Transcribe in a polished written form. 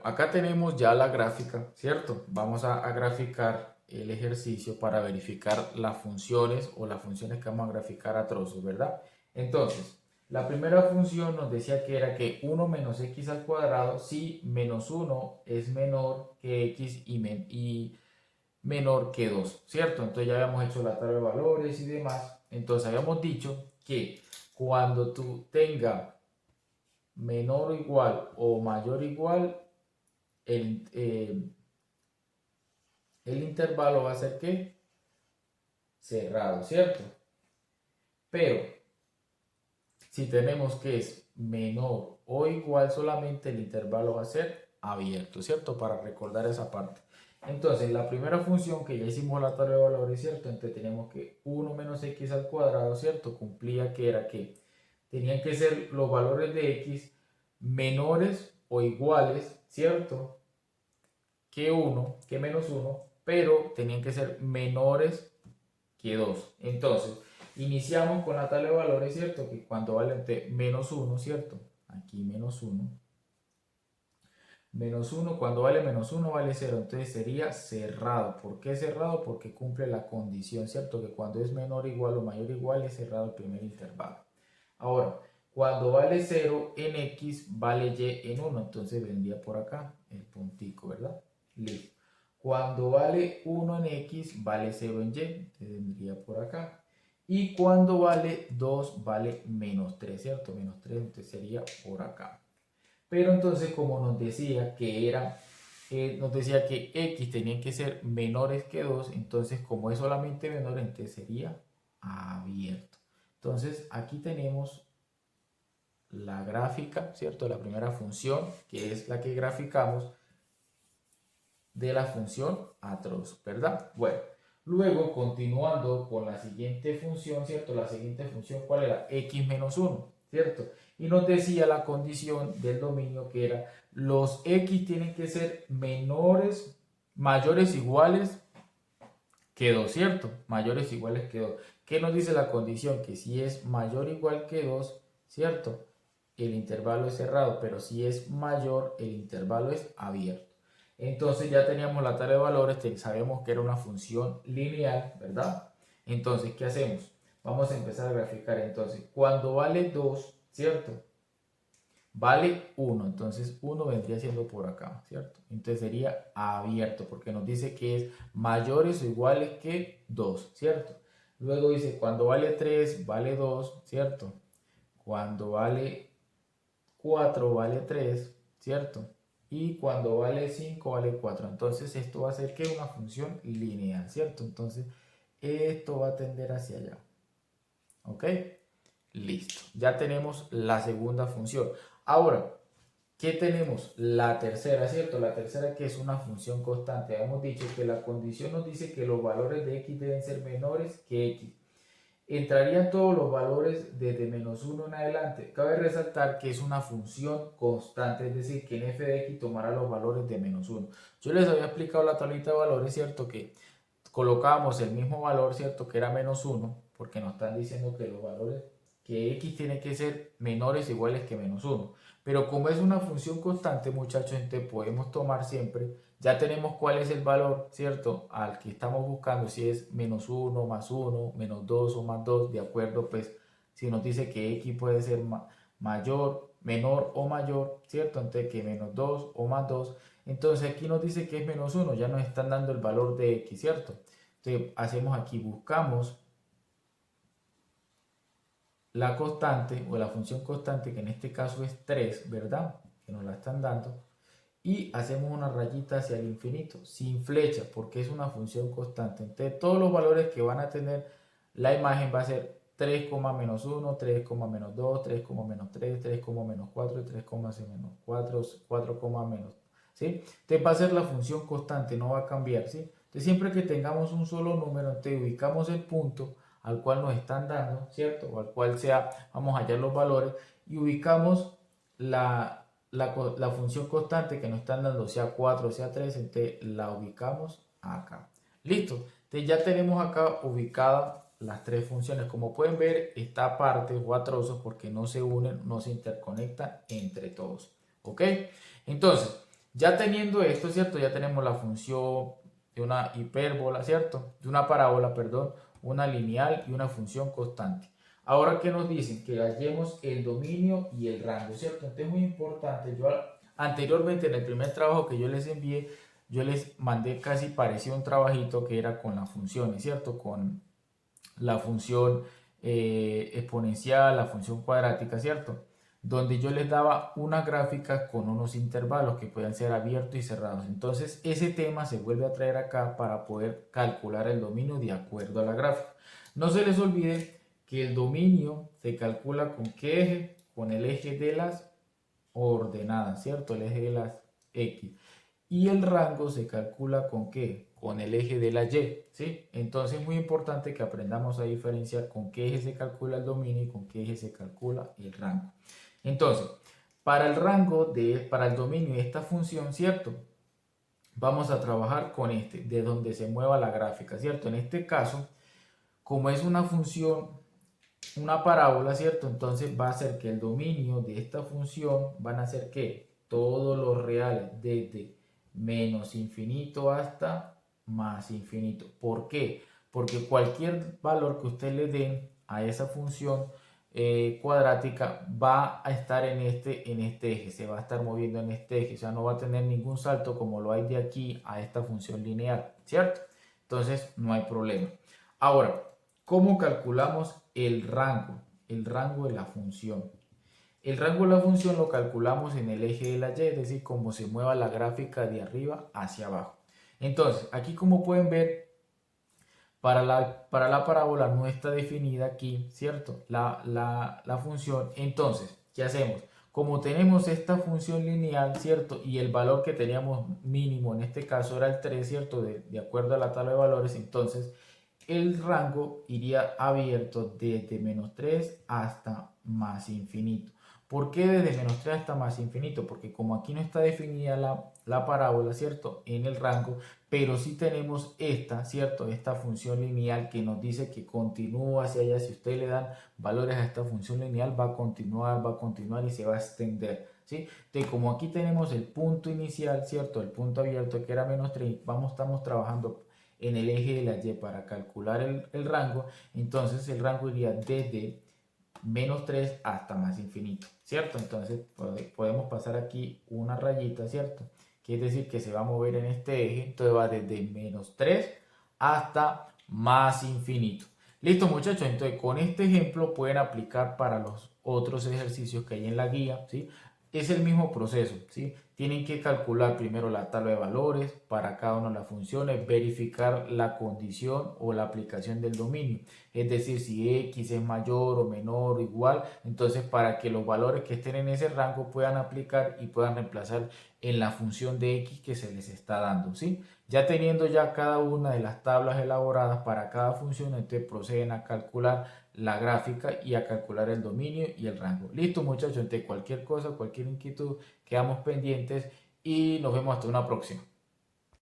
acá tenemos ya la gráfica, ¿cierto? Vamos a graficar el ejercicio para verificar las funciones o las funciones que vamos a graficar a trozos, ¿verdad? Entonces, la primera función nos decía que era que 1 menos x al cuadrado si menos 1 es menor que x y menor que 2, ¿cierto? Entonces ya habíamos hecho la tabla de valores y demás. Entonces habíamos dicho que cuando tú tengas menor o igual o mayor o igual, el intervalo va a ser ¿qué? Cerrado, ¿cierto? Pero si tenemos que es menor o igual solamente, el intervalo va a ser abierto, ¿cierto? Para recordar esa parte. Entonces, la primera función que ya hicimos la tabla de valores, ¿cierto? Entonces teníamos que 1 menos x al cuadrado, ¿cierto? Cumplía que era que tenían que ser los valores de x menores o iguales, ¿cierto? Que 1, que menos 1, pero tenían que ser menores que 2. Entonces, iniciamos con la tabla de valores, ¿cierto? Que cuando vale entre menos 1, ¿cierto? Aquí menos 1. Menos 1, cuando vale menos 1 vale 0, entonces sería cerrado. ¿Por qué cerrado? Porque cumple la condición, ¿cierto? Que cuando es menor igual o mayor igual es cerrado el primer intervalo. Ahora, cuando vale 0 en x vale y en 1, entonces vendría por acá el puntico, ¿verdad? Listo. Cuando vale 1 en x vale 0 en y, entonces vendría por acá. Y cuando vale 2 vale menos 3, ¿cierto? Menos 3, entonces sería por acá. Pero entonces como nos decía que nos decía que x tenían que ser menores que 2, entonces como es solamente menor, entonces sería abierto. Entonces aquí tenemos la gráfica, ¿cierto? La primera función, que es la que graficamos de la función a trozo, ¿verdad? Bueno, luego continuando con la siguiente función, ¿cierto? La siguiente función, ¿cuál era? X menos 1, ¿cierto? Y nos decía la condición del dominio que era los X tienen que ser menores, mayores, iguales que 2, ¿cierto? Mayores, iguales que 2. ¿Qué nos dice la condición? Que si es mayor o igual que 2, ¿cierto? El intervalo es cerrado, pero si es mayor, el intervalo es abierto. Entonces ya teníamos la tabla de valores, sabemos que era una función lineal, ¿verdad? Entonces, ¿qué hacemos? Vamos a empezar a graficar. Entonces, cuando vale 2, ¿cierto? Vale 1, entonces 1 vendría siendo por acá, ¿cierto? Entonces sería abierto, porque nos dice que es mayores o iguales que 2, ¿cierto? Luego dice, cuando vale 3, vale 2, ¿cierto? Cuando vale 4 vale 3, ¿cierto? Y cuando vale 5 vale 4. Entonces esto va a ser que una función lineal, ¿cierto? Entonces esto va a tender hacia allá. ¿Ok? Listo. Ya tenemos la segunda función. Ahora, ¿qué tenemos? La tercera, ¿cierto? La tercera que es una función constante. Hemos dicho que la condición nos dice que los valores de x deben ser menores que x. Entrarían todos los valores desde menos 1 en adelante. Cabe resaltar que es una función constante, es decir, que en f de x tomará los valores de menos 1. Yo les había explicado la tablita de valores, ¿cierto? Que colocábamos el mismo valor, ¿cierto? Que era menos 1, porque nos están diciendo que los valores, que x tiene que ser menores o iguales que menos 1. Pero como es una función constante, muchachos, entonces podemos tomar siempre, ya tenemos cuál es el valor, ¿cierto? Al que estamos buscando, si es menos 1, más 1, menos 2 o más 2, de acuerdo, pues si nos dice que x puede ser mayor, menor o mayor, ¿cierto? Entonces que menos 2 o más 2. Entonces aquí nos dice que es menos 1, ya nos están dando el valor de x, ¿cierto? Entonces hacemos aquí, buscamos la constante o la función constante, que en este caso es 3, ¿verdad? Que nos la están dando. Y hacemos una rayita hacia el infinito, sin flecha, porque es una función constante. Entonces todos los valores que van a tener la imagen va a ser 3, menos 1, 3, menos 2, 3, menos 3, 3, menos 4 y 3, menos 4, 4, menos. ¿Sí? Entonces va a ser la función constante, no va a cambiar. ¿Sí? Entonces siempre que tengamos un solo número, entonces ubicamos el punto al cual nos están dando, ¿cierto? O al cual sea, vamos a hallar los valores y ubicamos la función constante que nos están dando, sea 4 o sea 3, entonces la ubicamos acá. Listo. Entonces ya tenemos acá ubicadas las tres funciones. Como pueden ver, esta parte o a trozos porque no se unen, no se interconectan entre todos. ¿Ok? Entonces, Ya teniendo esto, ¿cierto? Ya tenemos la función de una hipérbola, ¿cierto? De una parábola, perdón, una lineal y una función constante. Ahora, ¿qué nos dicen? Que hallemos el dominio y el rango, ¿cierto? Entonces es muy importante. Yo anteriormente en el primer trabajo que yo les envié, yo les mandé casi parecido un trabajito que era con las funciones, ¿cierto? Con la función exponencial, la función cuadrática, ¿cierto? Donde yo les daba unas gráficas con unos intervalos que puedan ser abiertos y cerrados. Entonces ese tema se vuelve a traer acá para poder calcular el dominio de acuerdo a la gráfica. No se les olvide que el dominio se calcula con qué eje, con el eje de las ordenadas, ¿cierto? El eje de las X. Y el rango se calcula con qué? Con el eje de la Y, ¿sí? Entonces es muy importante que aprendamos a diferenciar con qué eje se calcula el dominio y con qué eje se calcula el rango. Entonces, para el dominio de esta función, ¿cierto? Vamos a trabajar con este, de donde se mueva la gráfica, ¿cierto? En este caso, como es una función, una parábola, ¿cierto? Entonces va a ser que el dominio de esta función van a ser que todos los reales desde menos infinito hasta más infinito. ¿Por qué? Porque cualquier valor que usted le den a esa función cuadrática va a estar en este eje, se va a estar moviendo en este eje, o sea, no va a tener ningún salto como lo hay de aquí a esta función lineal, ¿cierto? Entonces no hay problema. Ahora, ¿cómo calculamos el rango? El rango de la función. El rango de la función lo calculamos en el eje de la y, es decir, cómo se mueva la gráfica de arriba hacia abajo. Entonces, aquí como pueden ver, para la parábola no está definida aquí, ¿cierto? La función. Entonces, ¿qué hacemos? Como tenemos esta función lineal, ¿cierto? Y el valor que teníamos mínimo en este caso era el 3, ¿cierto? De acuerdo a la tabla de valores, entonces el rango iría abierto desde menos 3 hasta más infinito. ¿Por qué desde menos 3 hasta más infinito? Porque como aquí no está definida la parábola, ¿cierto? En el rango, pero sí tenemos esta, ¿cierto? Esta función lineal que nos dice que continúa hacia allá. Si ustedes le dan valores a esta función lineal, va a continuar y se va a extender, ¿sí? Entonces, como aquí tenemos el punto inicial, ¿cierto? El punto abierto que era menos 3, estamos trabajando en el eje de la Y para calcular el rango, entonces el rango iría desde menos 3 hasta más infinito, ¿cierto? Entonces podemos pasar aquí una rayita, ¿cierto? Quiere decir que se va a mover en este eje, entonces va desde menos 3 hasta más infinito. Listo, muchachos, entonces con este ejemplo pueden aplicar para los otros ejercicios que hay en la guía, ¿sí? Es el mismo proceso, ¿sí? Tienen que calcular primero la tabla de valores para cada una de las funciones, verificar la condición o la aplicación del dominio, es decir, si x es mayor o menor o igual, entonces para que los valores que estén en ese rango puedan aplicar y puedan reemplazar en la función de x que se les está dando, ¿sí? Ya teniendo ya cada una de las tablas elaboradas para cada función, entonces proceden a calcular la gráfica y a calcular el dominio y el rango. Listo, muchachos, ante cualquier cosa, cualquier inquietud, quedamos pendientes y nos vemos hasta una próxima.